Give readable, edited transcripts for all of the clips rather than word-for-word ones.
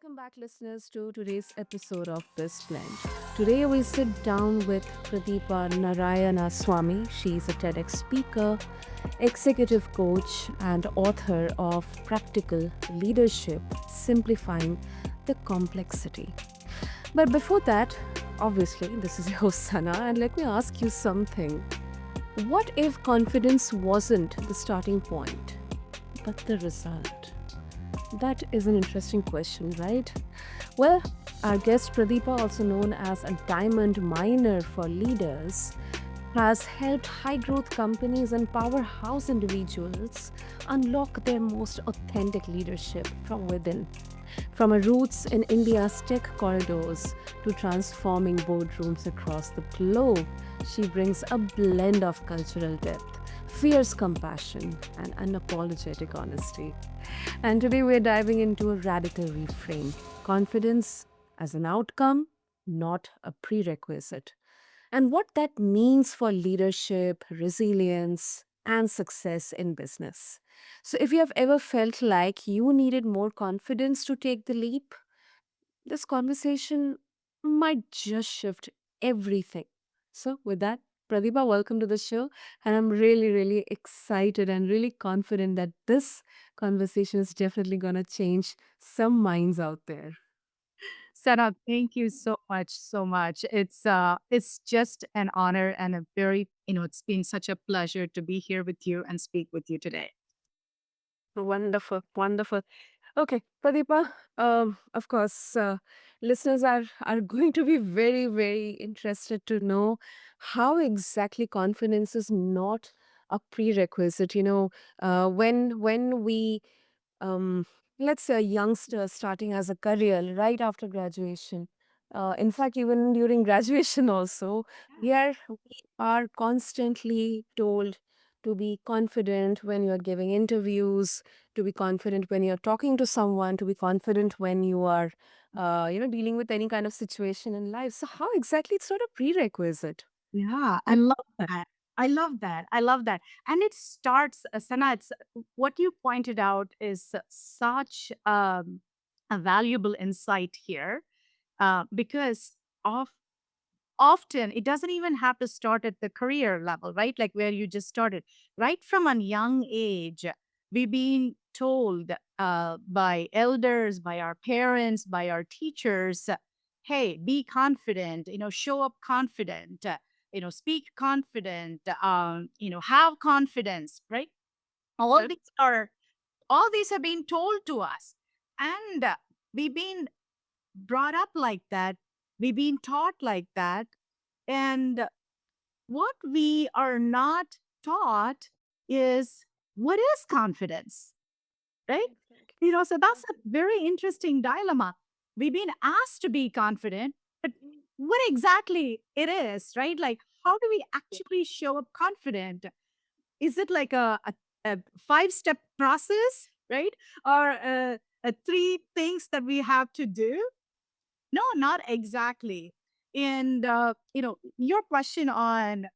Welcome back, listeners, to today's episode of Best Blend. Today, we sit down with Pradeepa Narayanaswamy. She's a TEDx speaker, executive coach, and author of Practical Leadership Simplifying the Complexity. But before that, obviously, this is your host, Sana, and let me ask you something. What if confidence wasn't the starting point, but the result? That is an interesting question, right? Well, our guest Pradeepa, also known as a diamond miner for leaders, has helped high growth companies and powerhouse individuals unlock their most authentic leadership from within. From her roots in India's tech corridors to transforming boardrooms across the globe, she brings a blend of cultural depth, fierce compassion, and unapologetic honesty. And today we're diving into a radical reframe: confidence as an outcome, not a prerequisite, and what that means for leadership, resilience, and success in business. So, if you have ever felt like you needed more confidence to take the leap, this conversation might just shift everything. So, with that, Pradeepa, welcome to the show. And I'm really, really excited and really confident that this conversation is definitely going to change some minds out there. Sarah, thank you so much, so much. It's just an honor and a very, it's been such a pleasure to be here with you and speak with you today. Wonderful, wonderful. Okay, Pradeepa, of course, listeners are going to be very, very interested to know how exactly confidence is not a prerequisite. When we um, let's say a youngster starting as a career right after graduation. In fact, even during graduation, also, here we are constantly told to be confident when you're giving interviews, to be confident when you're talking to someone, to be confident when you are, dealing with any kind of situation in life. So, how exactly it's not a prerequisite? Yeah, I love that. I love that. I love that. And it starts, Sana, what you pointed out is such a valuable insight here because of often it doesn't even have to start at the career level, right? Like where you just started. Right from a young age, we've been told by elders, by our parents, by our teachers, hey, be confident, show up confident, speak confident, have confidence, right? All these are, all these have been told to us. And we've been brought up like that. We've been taught like that, and what we are not taught is what is confidence, right? So that's a very interesting dilemma. We've been asked to be confident, but what exactly it is, right? Like, how do we actually show up confident? Is it like a five-step process, right? Or three things that we have to do? No, not exactly. And, your question on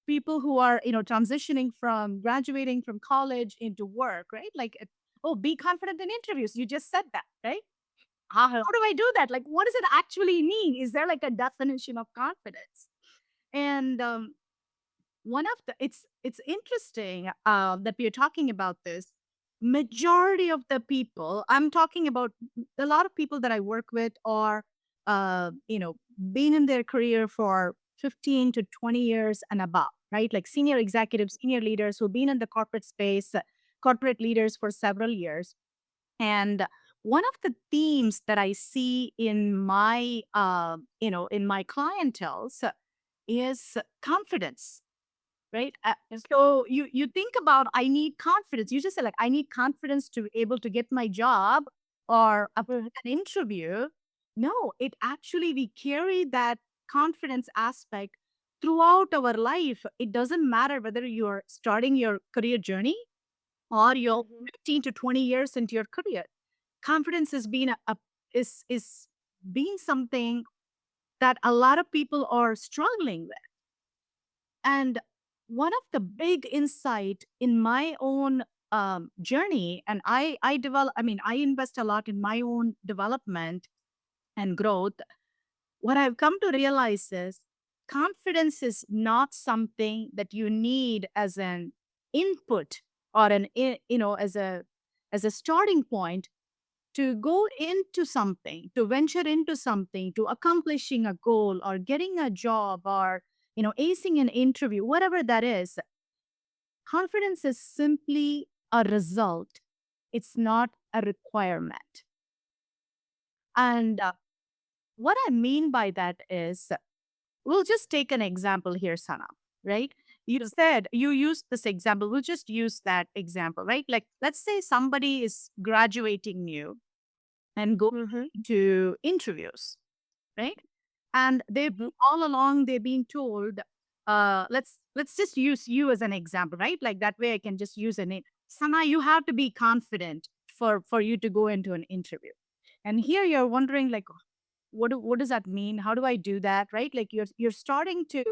people who are transitioning from graduating from college into work, right? Like, oh, be confident in interviews, you just said that, right? How do I do that? Like, what does it actually mean? Is there like a definition of confidence? And one of the it's interesting that we are talking about this. Majority of the people I'm talking about, a lot of people that I work with are been in their career for 15 to 20 years and above, right? Like senior executives, senior leaders who've been in the corporate space, corporate leaders for several years. And one of the themes that I see in my in my clientels is confidence, right? So you think about, I need confidence. You just say like, I need confidence to be able to get my job or an interview. No, it actually, we carry that confidence aspect throughout our life. It doesn't matter whether you're starting your career journey or you're Mhm. 15 to 20 years into your career. Confidence has been is being something that a lot of people are struggling with. And one of the big insight in my own journey, and I invest a lot in my own development and growth. What I've come to realize is confidence is not something that you need as an input or as a starting point to go into something, to venture into something, to accomplishing a goal or getting a job or acing an interview, whatever that is. Confidence is simply a result. It's not a requirement. And what I mean by that is, we'll just take an example here, Sana, right? You said you used this example. We'll just use that example, right? Like, let's say somebody is graduating new and going Mm-hmm. to interviews, right? And they've Mm-hmm. all along they've been told, let's just use you as an example, right? Like that way I can just use a name. Sana, you have to be confident for you to go into an interview. And here you're wondering, like, what does that mean? How do I do that? Right? Like you're starting to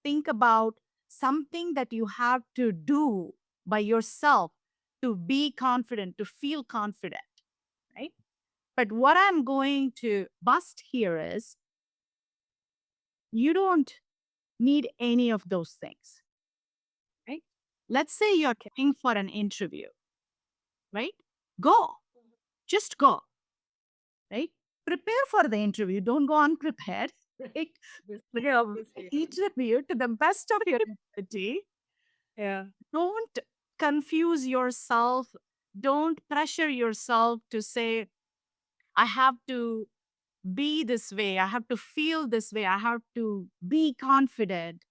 think about something that you have to do by yourself to be confident, to feel confident, right? But what I'm going to bust here is you don't need any of those things, right? Let's say you're going for an interview, right? Go, just go, right? Prepare for the interview. Don't go unprepared, right? Interview to the best of your ability. Yeah. Don't confuse yourself. Don't pressure yourself to say, I have to be this way. I have to feel this way. I have to be confident.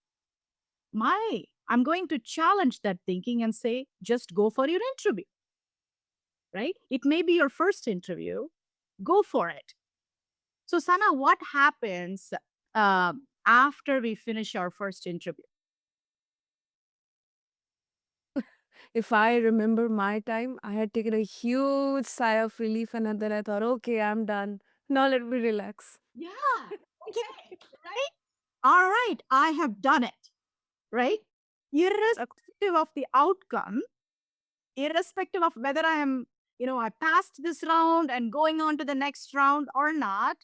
I'm going to challenge that thinking and say, just go for your interview, right? It may be your first interview. Go for it. So, Sana, what happens after we finish our first interview? If I remember my time, I had taken a huge sigh of relief and then I thought, okay, I'm done. Now let me relax. Yeah. Okay. Right? All right. I have done it. Right? Irrespective of the outcome, irrespective of whether I passed this round and going on to the next round or not,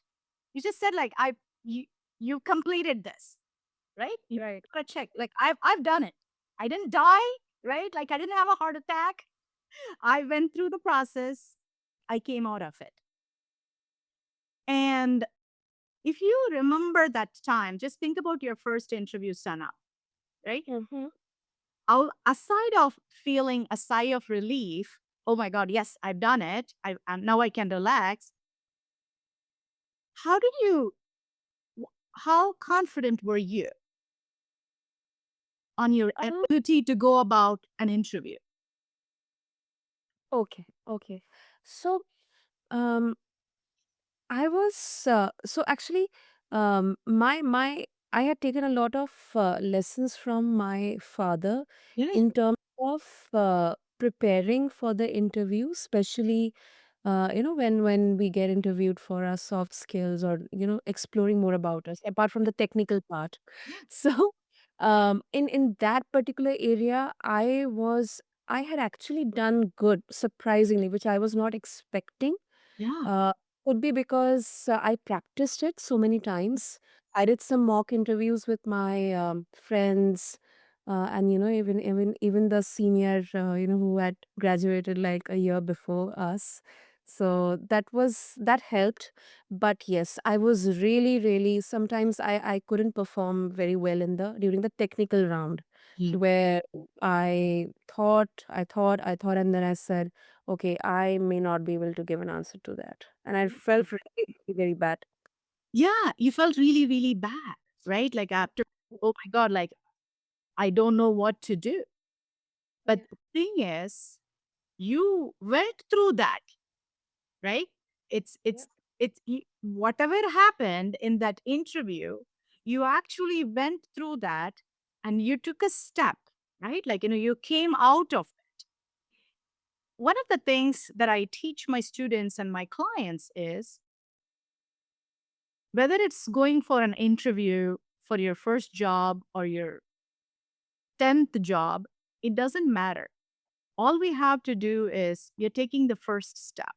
you just said, like, you, you completed this, right? You Right. got to check. Like, I've done it. I didn't die, right? Like, I didn't have a heart attack. I went through the process. I came out of it. And if you remember that time, just think about your first interview, Sana, right? Mm-hmm. Aside of feeling a sigh of relief, oh my God, yes, I've done it. Now I can relax. How did you, how confident were you on your Um, ability to go about an interview? okay. Okay. So, um, I was so actually my I had taken a lot of lessons from my father Yeah. in terms of preparing for the interview, especially when we get interviewed for our soft skills or exploring more about us apart from the technical part. So in that particular area, I had actually done good surprisingly, which I was not expecting. Yeah. uh, could be because I practiced it so many times. I did some mock interviews with my friends, and even the senior, who had graduated like a year before us. So that helped. But yes, I was really, really sometimes I couldn't perform very well in the during the technical round, Yeah. where I thought, and then I said, okay, I may not be able to give an answer to that. And I felt really, very bad. Yeah, you felt really, really bad, right? Like after, oh my God, like I don't know what to do. But Yeah. the thing is, you went through that, right? It's Yeah. it's whatever happened in that interview, you actually went through that and you took a step, right? Like, you came out of it. One of the things that I teach my students and my clients is whether it's going for an interview for your first job or your 10th job, it doesn't matter. All we have to do is we're taking the first step,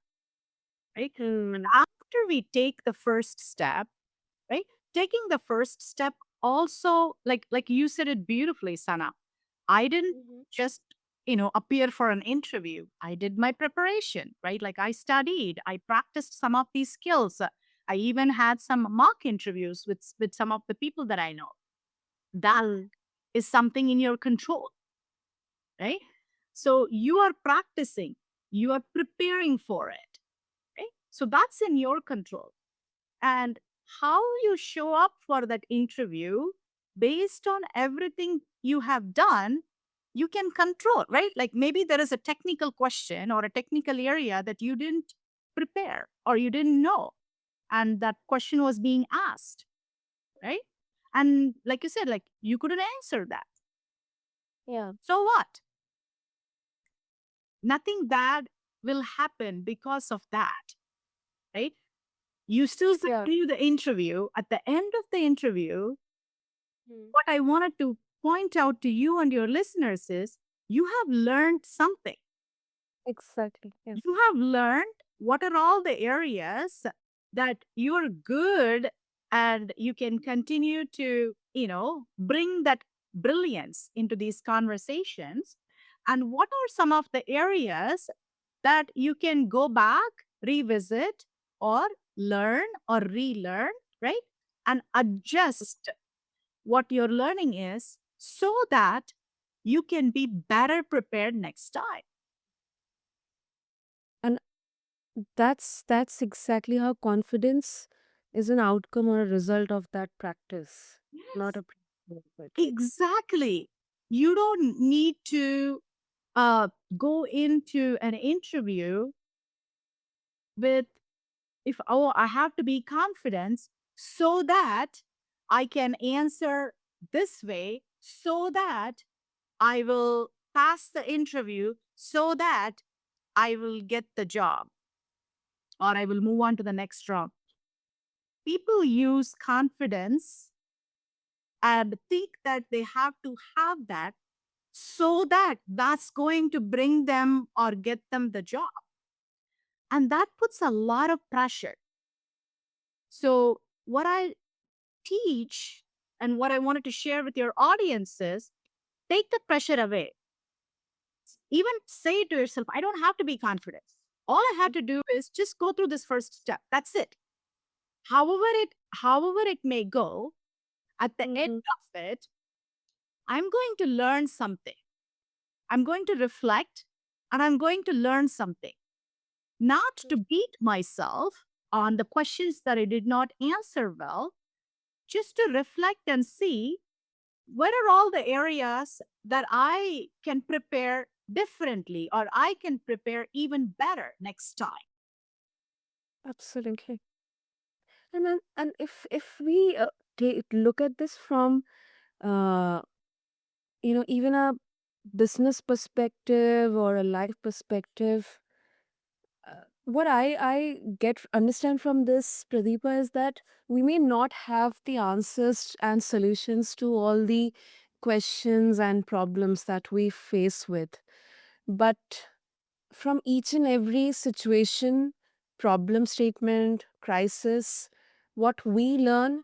right? And Hmm. after we take the first step, right? Taking the first step also, like you said it beautifully, Sana. I didn't Mhm. just, appear for an interview. I did my preparation, right? Like I studied, I practiced some of these skills. I even had some mock interviews with some of the people that I know. That Hmm. is something in your control, right? So you are practicing, you are preparing for it, right? So that's in your control. And how you show up for that interview based on everything you have done, you can control, right? Like maybe there is a technical question or a technical area that you didn't prepare or you didn't know, and that question was being asked, right? And like you said, like you couldn't answer that. Yeah. So what? Nothing bad will happen because of that, right? You still Yeah. continue the interview. At the end of the interview, Hmm. what I wanted to point out to you and your listeners is you have learned something. Exactly. Yeah. You have learned what are all the areas that you're good, and you can continue to, bring that brilliance into these conversations. And what are some of the areas that you can go back, revisit, or learn or relearn, right? And adjust what your learning is so that you can be better prepared next time. And that's exactly how confidence is an outcome or a result of that practice, not Yes, a prerequisite. exactly. You don't need to uh, go into an interview with, if, oh, I have to be confident so that I can answer this way, so that I will pass the interview, so that I will get the job or I will move on to the next round. People use confidence and think that they have to have that so that that's going to bring them or get them the job. And that puts a lot of pressure. So, what I teach and what I wanted to share with your audience is take the pressure away. Even say to yourself, I don't have to be confident. All I have to do is just go through this first step. That's it. However it may go, at the end Mm-hmm. of it, I'm going to learn something. I'm going to reflect and I'm going to learn something. Not to beat myself on the questions that I did not answer well, just to reflect and see what are all the areas that I can prepare differently or I can prepare even better next time. Absolutely. And then, and if we look at this from uh, even a business perspective or a life perspective, what I get understand from this, Pradeepa, is that we may not have the answers and solutions to all the questions and problems that we face with, but from each and every situation, problem statement, crisis, what we learn,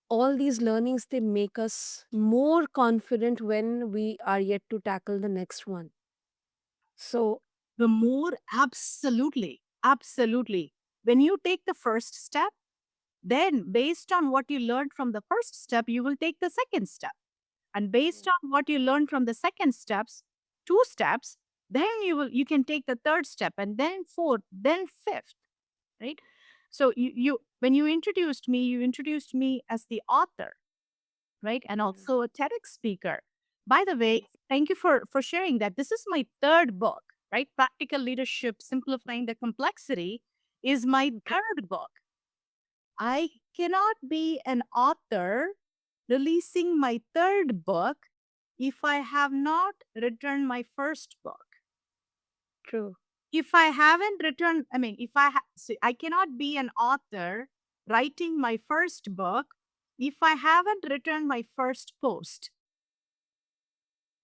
all these learnings, they make us more confident when we are yet to tackle the next one. So, The more, absolutely, absolutely. When you take the first step, then based on what you learned from the first step, you will take the second step. And based on what you learn from the second steps, two steps, then you can take the third step, and then fourth, then fifth, right? So you when you introduced me as the author, right? And also a TEDx speaker. By the way, thank you for sharing that. This is my third book, right? Practical Leadership Simplifying the Complexity is my third book. I cannot be an author releasing my third book if I have not written my first book. true. If I haven't written, I mean, if I see, I cannot be an author writing my first book if I haven't written my first post.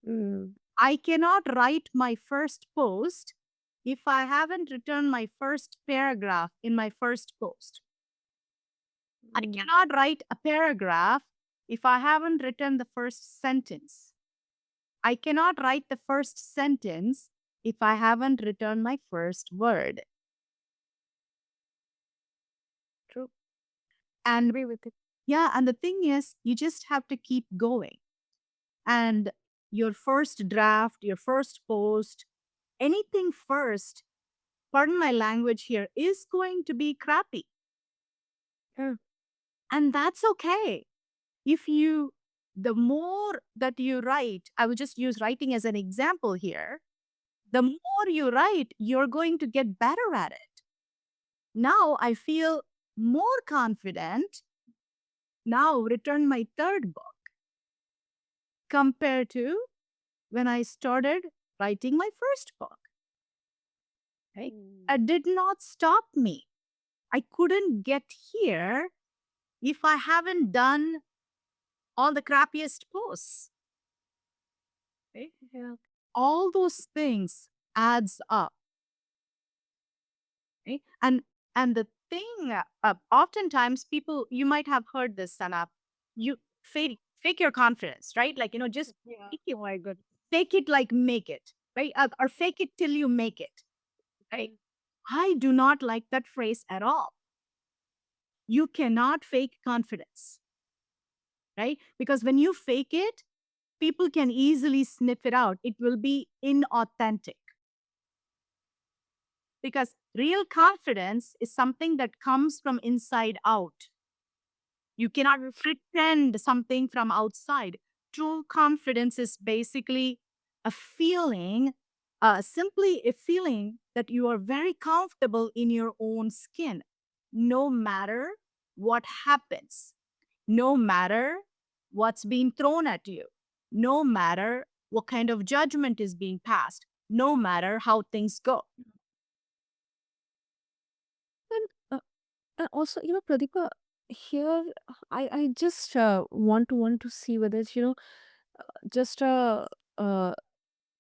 Mm. I cannot write my first post if I haven't written my first paragraph in my first post. I Mm. cannot write a paragraph if I haven't written the first sentence. I cannot write the first sentence if I haven't written my first word. True. And Agree with it. yeah, and the thing is, you just have to keep going. And your first draft, your first post, anything first, pardon my language here, is going to be crappy. Yeah. And that's okay. If you, the more that you write, I will just use writing as an example here. The more you write, you're going to get better at it. Now I feel more confident now written my third book compared to when I started writing my first book. Right? Mm. It did not stop me. I couldn't get here if I haven't done all the crappiest posts. Right? Yeah. All those things adds up. Right? And the thing, oftentimes people, you might have heard this, Sanap, you fake your confidence, right? Like, just Yeah. fake it, Oh my God. fake it like make it, right? Or fake it till you make it, right? I do not like that phrase at all. You cannot fake confidence, right? Because when you fake it, people can easily sniff it out. It will be inauthentic because real confidence is something that comes from inside out. You cannot pretend something from outside. True confidence is basically a feeling, simply a feeling that you are very comfortable in your own skin, no matter what happens, no matter what's being thrown at you, no matter what kind of judgment is being passed, no matter how things go. And also, Pradeepa, here I just want to see whether it's, just a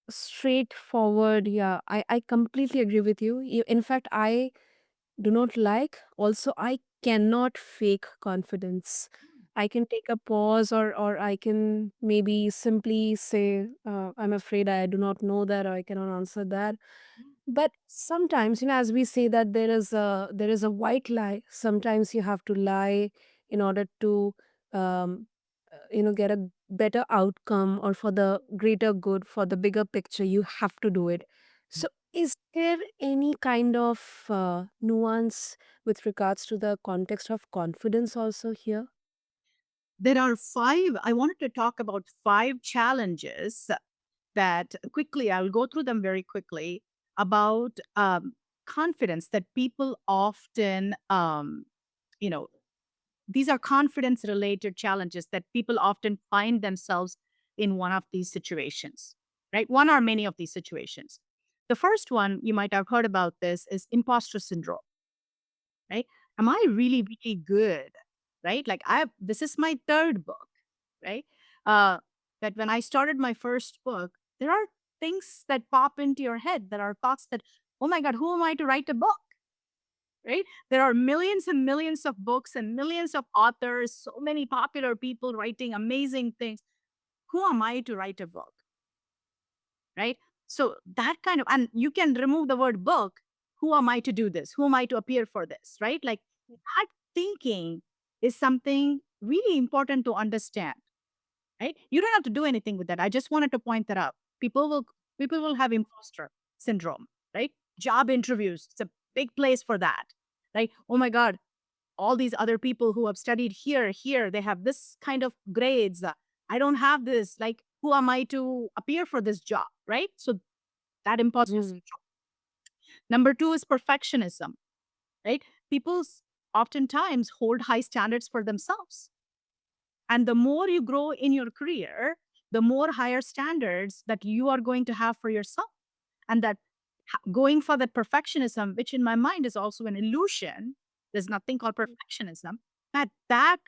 straightforward. Yeah, I completely agree with you. In fact, I do not like. Also, I cannot fake confidence. I can take a pause, or I can maybe simply say, I'm afraid I do not know that, or I cannot answer that. But sometimes, as we say that there is a white lie. Sometimes you have to lie in order to get a better outcome, or for the greater good, for the bigger picture. You have to do it. So is there any kind of nuance with regards to the context of confidence also here? There are five, I wanted to talk about five challenges that quickly, I'll go through them very quickly about confidence that people often, you know, these are confidence related challenges that people often find themselves in one of these situations, right? One or many of these situations. The first one, you might have heard about this, is imposter syndrome, right? Am I really, really good? Right? Like this is my third book, right? Uh, that when I started my first book, there are things that pop into your head. There are thoughts that, oh my God, who am I to write a book? Right? There are millions and millions of books and millions of authors, so many popular people writing amazing things. Who am I to write a book? Right? So that kind of, and you can remove the word book. Who am I to do this? Who am I to appear for this? Right? Like that thinking is something really important to understand. Right? You don't have to do anything with that. I just wanted to point that out. People will have imposter syndrome, right? Job interviews, it's a big place for that. Right? Oh my God, all these other people who have studied here, they have this kind of grades. I don't have this. Like, who am I to appear for this job? Right? So that imposter Mm. syndrome. Number two is perfectionism, right? People oftentimes hold high standards for themselves. And the more you grow in your career, the more higher standards that you are going to have for yourself. And that going for that perfectionism, which in my mind is also an illusion, there's nothing called perfectionism, that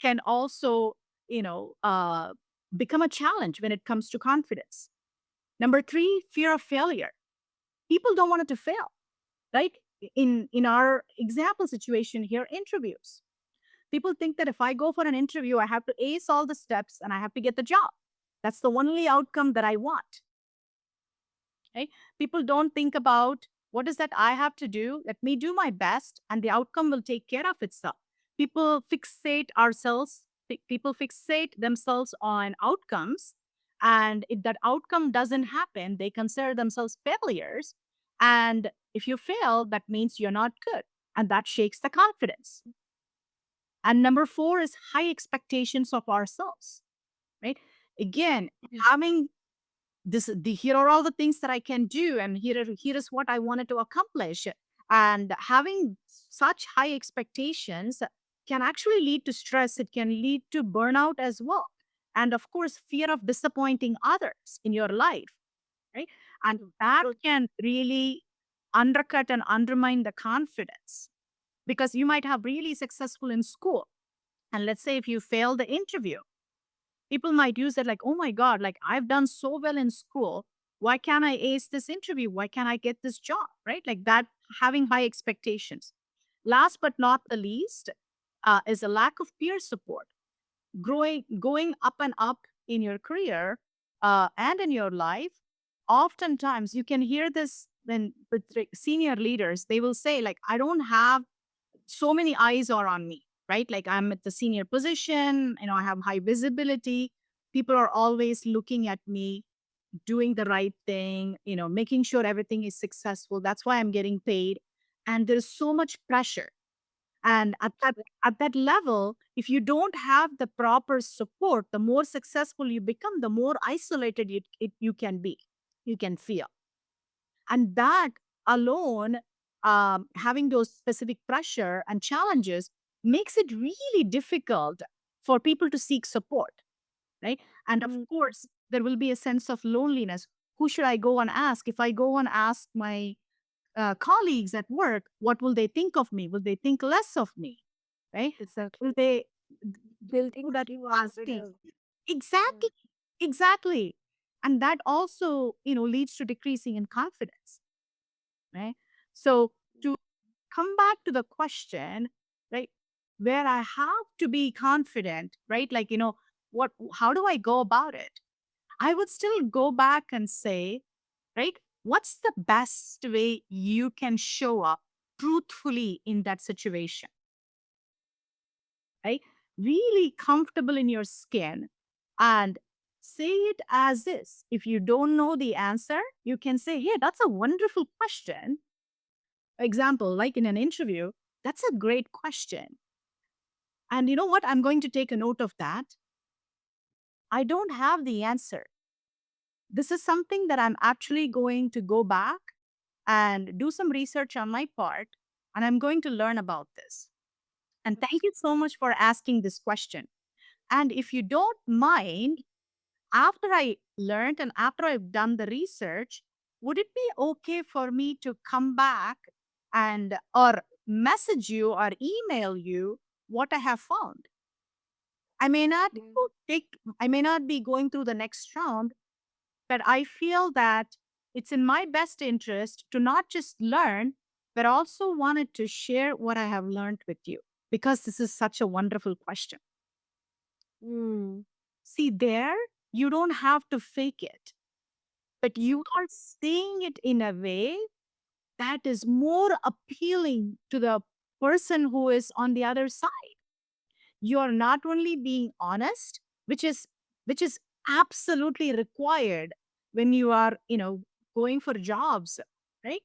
can also, you know, uh, become a challenge when it comes to confidence. Number three, fear of failure. People don't want it to fail, right? In our example situation here, interviews. People think that if I go for an interview, I have to ace all the steps and I have to get the job. That's the only outcome that I want. Right? People don't think about what is that I have to do. Let me do my best, and the outcome will take care of itself. People fixate themselves on outcomes, and if that outcome doesn't happen, they consider themselves failures. And if you fail, that means you're not good, and that shakes the confidence. And number four is high expectations of ourselves, right? Again, having here are all the things that I can do, and here is what I wanted to accomplish. And having such high expectations can actually lead to stress. It can lead to burnout as well. And of course, fear of disappointing others in your life, right? And that can really undercut and undermine the confidence, because you might have really successful in school. And let's say if you fail the interview, people might use that like, oh my God, like I've done so well in school. Why can't I ace this interview? Why can't I get this job? Right? Like that, having high expectations. Last but not the least, is a lack of peer support. Going up and up in your career and in your life, oftentimes you can hear this when with senior leaders, they will say, like, I don't have so many eyes are on me, right? Like I'm at the senior position, I have high visibility. People are always looking at me, doing the right thing, making sure everything is successful. That's why I'm getting paid. And there's so much pressure. And at that level, if you don't have the proper support, the more successful you become, the more isolated you can be, you can feel. And that alone, having those specific pressure and challenges makes it really difficult for people to seek support, right? And of course, there will be a sense of loneliness. Who should I go and ask? If I go and ask my colleagues at work, what will they think of me? Will they think less of me? Right? Exactly. Will they They'll do think that you are asking? better. Exactly. Exactly. And that also, leads to decreasing in confidence, right? So to come back to the question, right, where I have to be confident, right? Like, how do I go about it? I would still go back and say, right, what's the best way you can show up truthfully in that situation, right? Really comfortable in your skin and say it as is. If you don't know the answer, you can say, hey, that's a wonderful question. Example, like in an interview, that's a great question. And you know what? I'm going to take a note of that. I don't have the answer. This is something that I'm actually going to go back and do some research on my part, and I'm going to learn about this. And thank you so much for asking this question. And if you don't mind, after I learned and after I've done the research, would it be okay for me to come back and or message you or email you what I have found? I may not take I may not be going through the next round, but I feel that it's in my best interest to not just learn, but also wanted to share what I have learned with you, because this is such a wonderful question. Mm. See, there, you don't have to fake it, but you are saying it in a way that is more appealing to the person who is on the other side. You are not only being honest, which is absolutely required when you are, going for jobs, right?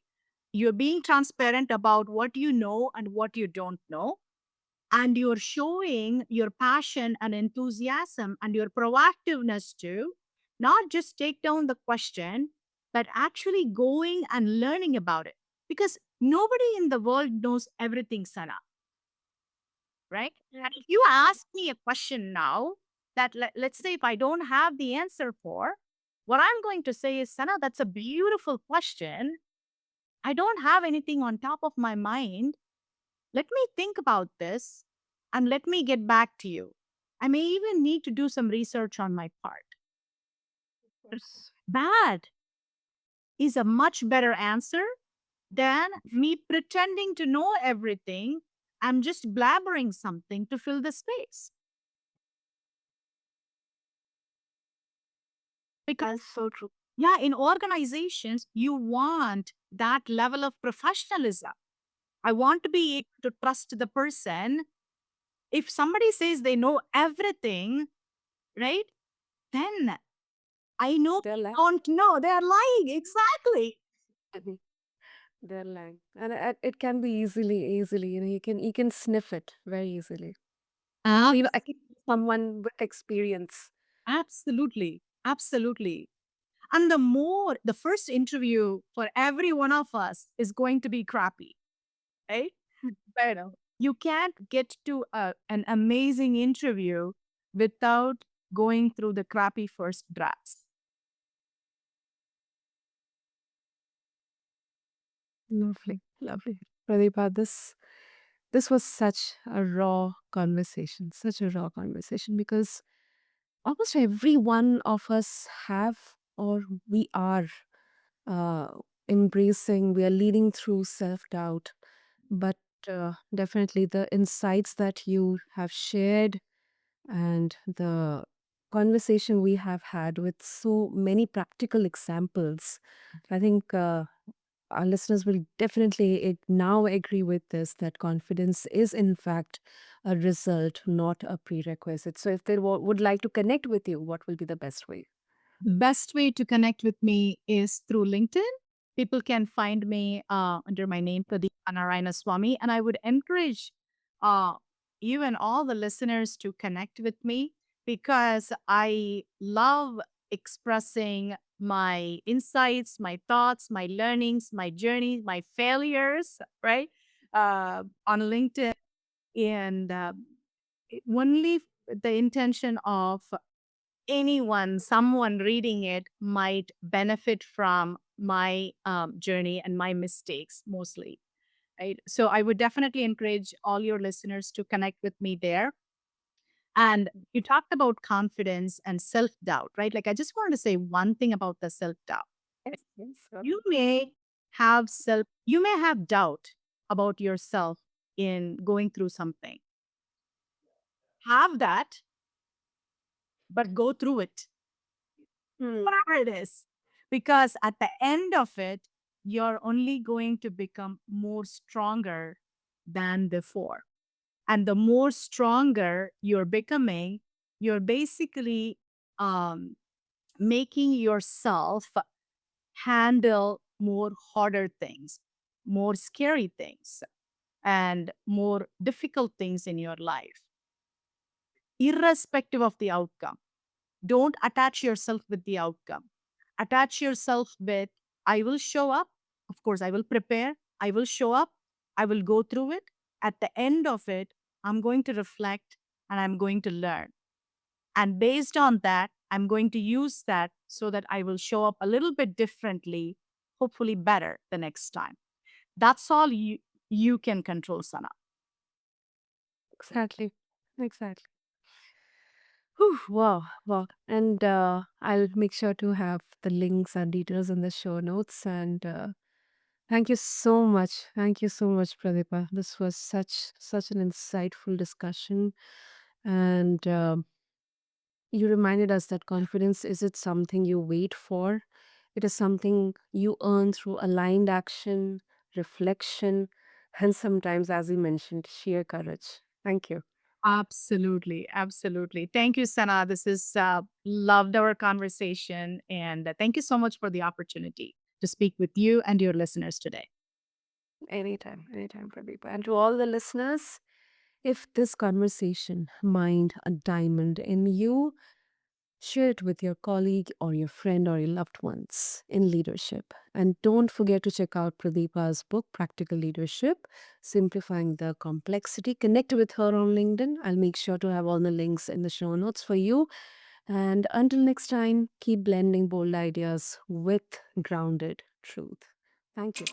You're being transparent about what you know and what you don't know, and you're showing your passion and enthusiasm and your proactiveness to not just take down the question, but actually going and learning about it, because nobody in the world knows everything, Sana, right? And if you ask me a question now that let's say if I don't have the answer for, what I'm going to say is, Sana, that's a beautiful question. I don't have anything on top of my mind. Let me think about this and let me get back to you. I may even need to do some research on my part. Yes. Bad. is a much better answer than me pretending to know everything. I'm just blabbering something to fill the space. Because, That's so true. yeah, in organizations, you want that level of professionalism. I want to be able to trust the person. If somebody says they know everything, right, then I know They're they lying. don't know. They are lying. Exactly. They're lying, and it can be easily. You can sniff it very easily. I think someone with experience. Absolutely. Absolutely. And the first interview for every one of us is going to be crappy, right? But you can't get to an amazing interview without going through the crappy first drafts. Lovely, lovely. Pradeepa, this was such a raw conversation, such a raw conversation because almost every one of us have or we are uh, we are leading through self doubt. But definitely the insights that you have shared and the conversation we have had with so many practical examples, I think our listeners will definitely now agree with this that confidence is, in fact, a result, not a prerequisite. So, if they would like to connect with you, what will be the best way? The best way to connect with me is through LinkedIn. People can find me under my name, Pradeepa Narayanaswamy, and I would encourage uh, you and all the listeners to connect with me because I love expressing my insights, my thoughts, my learnings, my journey, my failures, right? On LinkedIn. And only the intention of someone reading it might benefit from my journey and my mistakes mostly. Right. So I would definitely encourage all your listeners to connect with me there. And you talked about confidence and self doubt, right? Like, I just wanted to say one thing about the self doubt. Yes, yes, sir. You may have doubt about yourself in going through something. Have that, but go through it, Hmm. whatever it is. Because at the end of it, you're only going to become more stronger than before. And the more stronger you're becoming, you're basically um, making yourself handle more harder things, more scary things, and more difficult things in your life, irrespective of the outcome. Don't attach yourself with the outcome. Attach yourself with, I will show up. Of course, I will prepare. I will show up. I will go through it. At the end of it, I'm going to reflect and I'm going to learn. And based on that, I'm going to use that so that I will show up a little bit differently, hopefully better the next time. That's all you can control, Sana. Exactly. Exactly. Whew, wow, wow. And I'll make sure to have the links and details in the show notes. And thank you so much. Thank you so much, Pradeepa. This was such an insightful discussion. And you reminded us that confidence isn't something you wait for. It is something you earn through aligned action, reflection, and sometimes, as you mentioned, sheer courage. Thank you. Absolutely. Absolutely. Thank you, Sana. This is loved our conversation. And thank you so much for the opportunity to speak with you and your listeners today. Anytime, Pradeepa. And to all the listeners, if this conversation mined a diamond in you, share it with your colleague or your friend or your loved ones in leadership. And don't forget to check out Pradeepa's book, Practical Leadership, Simplifying the Complexity. Connect with her on LinkedIn. I'll make sure to have all the links in the show notes for you. And until next time, keep blending bold ideas with grounded truth. Thank you.